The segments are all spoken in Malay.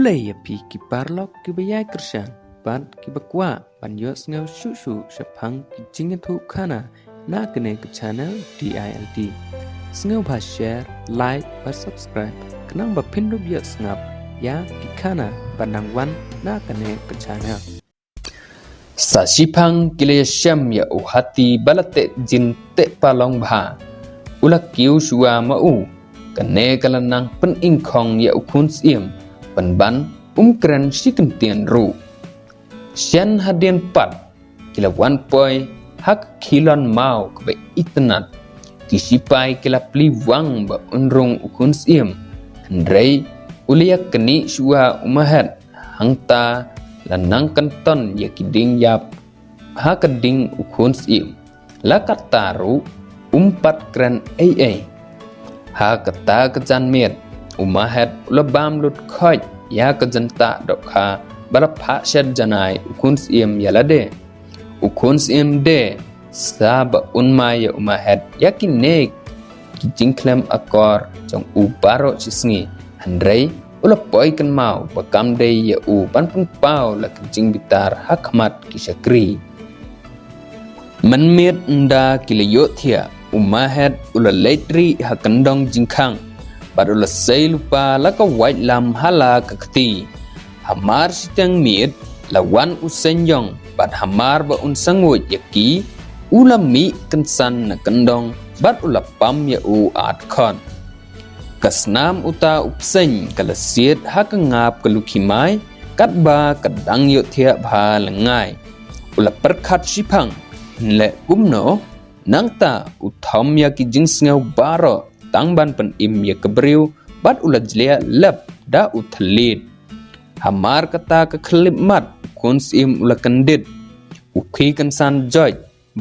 ulay api ki parlok ki bayai kersan ban ki bakwa ban yos ngau shu shapang ki jingatu kana na kene ke channel DILD sngau ba share like ba subscribe kenang ba pindu biak ngap ya ki kana bandang wan na kene ke channel sa shipang kile syam ya uhati balate jin te palong bha ulak kiu shua mau kene kalanang pen ingkong ya ukun siem penban kren siken tian ru sian hadian pat kila 1 poi hak kilon mau ke itnat kisipai kila pli wang ba unrung ukun siem hendrei ulia keni shua umahat hangta lanang kenton ya kiding yap ha keding ukun siem lakat taru umpat kren ai ha kata kejan miet umahat lebam lut khoj ya kejenta dokha barapha shed janai ukun siem yalade ukun siem de sab unmai ya umahat yakine kijingklem akor jong uparo chisngi handrei ulapoi kan mau bakam de ya u panpun pau la kijing bitar hakmat kisakri manmiet nda kilayothia umahat ulaletri hakandong jingkhang badula sei lupa la ka white lam hala kakti hamar sitang miet lawan usenyong bad hamar ba unsangwo yaki ulami kensan na kendong bad ulapam ya u at khon kasnam uta upseng kalasiet hakangap kalukimai katba kadang yothia bha lengai ulaperkhat sipang le kumno nangta uthom ya ki jingsngau baro tangban pen im ya kebriu bat ulajlia lep da uthalit hamar kata ke khlip mat kuns im ula kendit ukhi kansan joy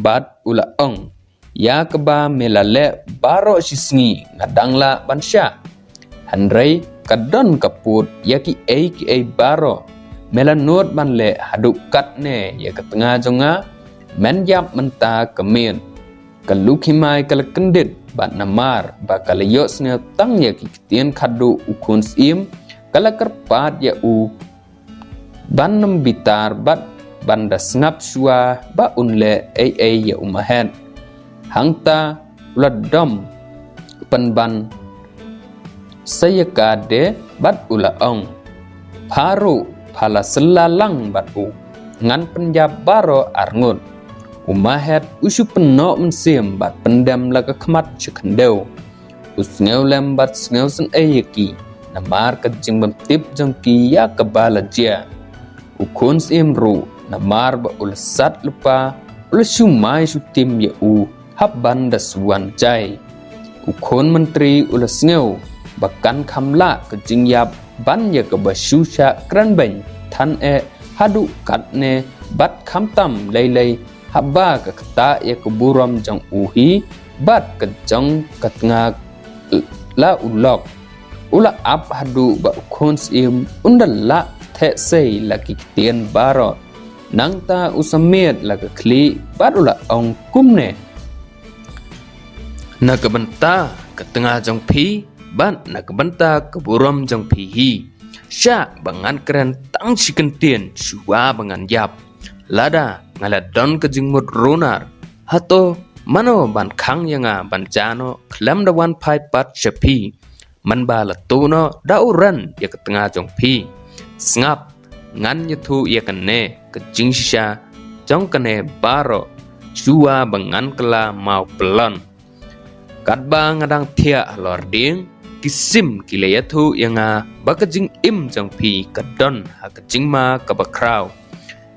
bat ula ong ya keba melale baro sisngi ngadangla bansya handrei kadon kaput ya ki ai baro melanot banle haduk katne ya ketengah jonga men yap menta kemin kalukimai kalakendit bat namar bakal yos ne tang ya kitian khadu ukun sim kalakerpat ya u banam bitar bat banda snap shua ba unle ai ya umahen hangta uladom penban sayakade bat ulaong paru phala selalang bat u ngan penjab baro arngut umahet usu penok mensim bat pendam laga kemat cekendau usngeu lembat sneu sen ayaki namar kejing bentip jengki ya kebala jia ukun simru namar ba ulsat lupa ulsumai sutim ya u habban daswan jai ukun menteri ulsngeu bakan kamla kejing yap ban ya kebasyusha kranbeng tan hadu katne bat kamtam lei haba ka kata ya keburam jang uhi bat kejang katengah la ulok ula ap hadu ba ukun sim undala the sei laki kitian baro nangta usamiet la ka kli bat ula ong kumne na kebenta ketengah jang pi ban na kebenta keburam jang pi hi sya bangan keren tang sikentien suwa bangan yap lada ngaladon kejingmut runar hato mano ban khang yanga ban jano klam da wan pai pat chapi man ba la tuno da uran ya ketengah jong pi ngap ngan yathu ya kane kejingsha jong kane baro suwa bangan kala mau pelon katba ngadang thia lording kisim kilayathu yanga bakajing im jong pi kadon ha kejingma kabakrau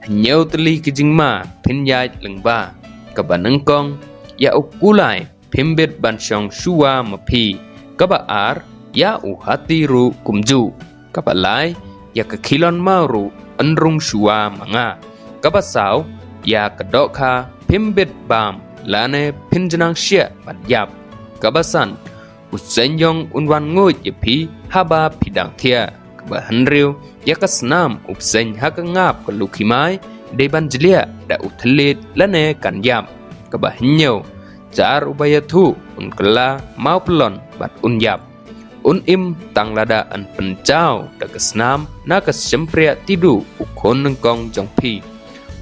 nyau teli kijingma pinyai lengba kabanengkong ya ukulai pimbet bansyong shua mapi kabaar ya uhati ru kumju kabalai ya kekilon mauru enrung shua manga kabasau ya kedokha pimbet bam lane pinjenang syia badyap kabasan usenyong unwan nguj yapi haba pidang thia bahanriu ya kasnam upseng hakangap kalukimai deban jelia da uthlit lane kanyam kabahinyau jar ubayathu unkala mau pelon bat unyap im tang lada an pencau dak senam na ke sempria tidu ukon nengkong jong pi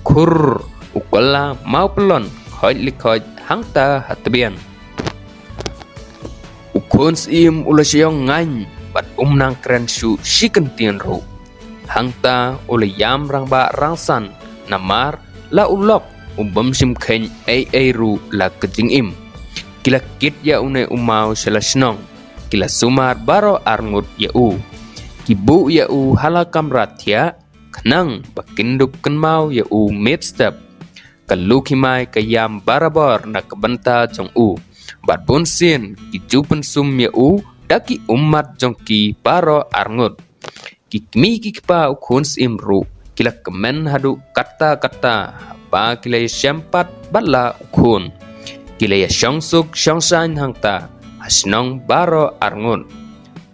kur ukala mau pelon khoi likhoi hangta hatbian ukon sim ulasyong ngain bat nang kren su shiken tien ru hangta ulayam rang ba rangsan namar la ulok umbam sim khen ai ru la kejing im kila kit ya une umau selasnong kila sumar baro arngut ya u kibu ya u halakam ratia kenang bakinduk kenmau ya u midstep kalukimai kayam barabor na kebenta jong u bat bonsin ki jupen sum ya u daki umat jong ki baro arngut ki kmi ki pa ukuns imru kila kemen hadu kata-kata ba kila sempat batla ukun kila ya syongsuk syongsain hangta hasnong baro arngut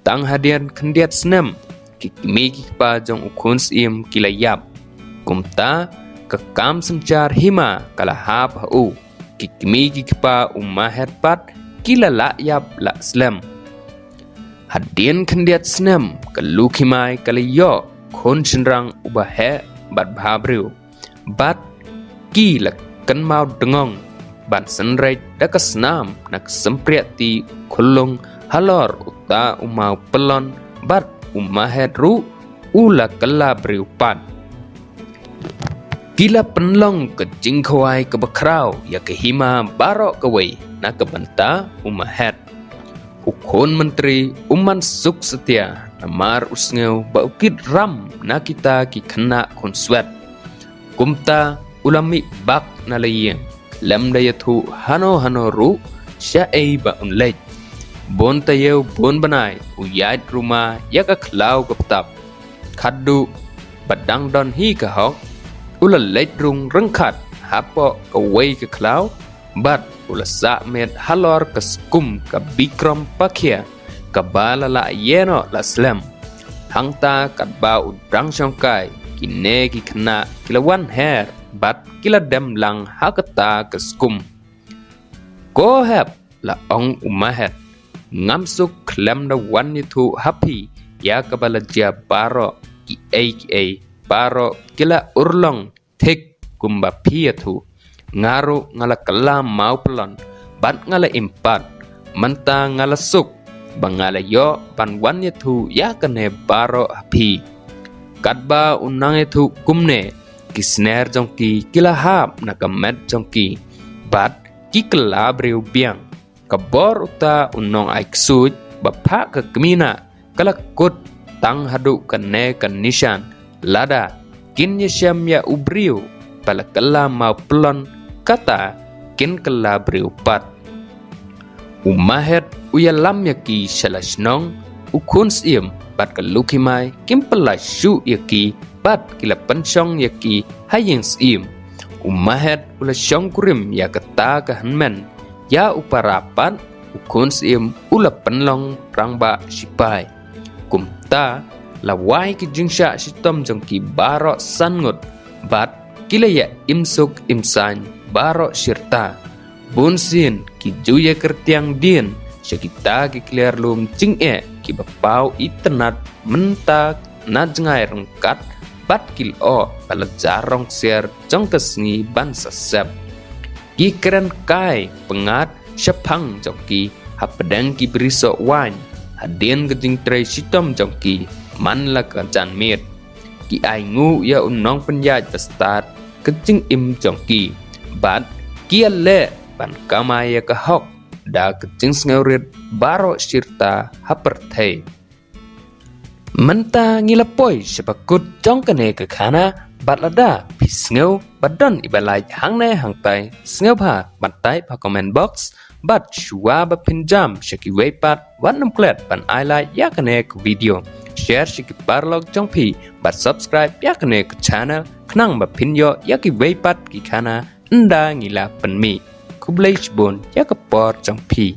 tang hadian kendiat senem ki kmi ki pa jong ukuns im kila yap kumta kekam sencar hima kala hap hu kikmi kikpa umahet pat kila la yap la slam hadien kendiat snem kalukimai kala yo kon senrang ubahe bat bhabriu bat kila kan mau dengong ban senrai dakasnam nak sempriati kulung halor uta umau pelon bat umahet ru ula kala briu pat Gila penlong ke jingkawai ke bakrau ya ke hima barok kawai na ke banta umahet. Ukon menteri uman suk setia namar usngeu baukit ram na kita ki kena konswet. Kumta ulami bak na layeng lem dayatu hano ru sya ei ba unlej. Bon tayeu bon banai uyait rumah ya ke klau ke petap. Kadu badang don hi ke hok ula leit rung rengkat hapo ke wei ke klau bat ula sa met halor ke skum ke bikrom pakia ke bala la yeno la slem hangta kat ba udrang syongkai kine ki kena kilawan her bat kila dem lang hakata ke skum ko hep la ong umahet ngamsuk klem da wan itu happy ya ke bala jia baro ki ai baro kila urlong tek kumba piatu ngaru ngala kelam mau pelon bat ngala impat menta ngala suk bangala yo panwan itu ya kene baro api kadba unang itu kumne kisner jongki kila hap nakamet jongki bat ki kela breu biang kabor uta unong aiksuj bapa ke kemina kala kut tang hadu kene kanishan lada kin yasham ya ubriu pala kala mau pelon kata kin kala briu pat umahet uyalam yaki shalasnong ukun sim pat kalukimai kim pala shu yaki pat kila pensyong yaki hayeng sim umahet ula syong kurim ya kata kahanmen ya uparapan ukun sim ula penlong rangba sipai kumta lawai ki jingsha sitom jong ki baro sangut bat kila ya imsuk imsan baro sirta bunsin ki juye kertiang din syakita ki clear lum jing'e ki bapau itenat mentak na jengai rengkat bat kil o pala jarong ser jong kesngi ban sasep ki keren kai pengat syapang jong ki hapedang ki berisok wan hadien gejing tray sitom jong ki man la kan mit ki ai ngu ya unong penyaj pestat kecing im jongki bat ki le ban kamaya ka hok da kecing ngeurit baro sirta haperthe menta ngilapoi sepakut jong kene ke khana bat lada pisngeu badon ibalai hangne hangtai sneu pha batai pa comment box bat shua ba pinjam shaki weipat wanam klet ban highlight ya kene ke video share shiki parlog jong pi bat subscribe ya kene ke channel knang ba pinyo ya ki weipat ki khana nda ngila penmi kublai chbon ya ke por jong pi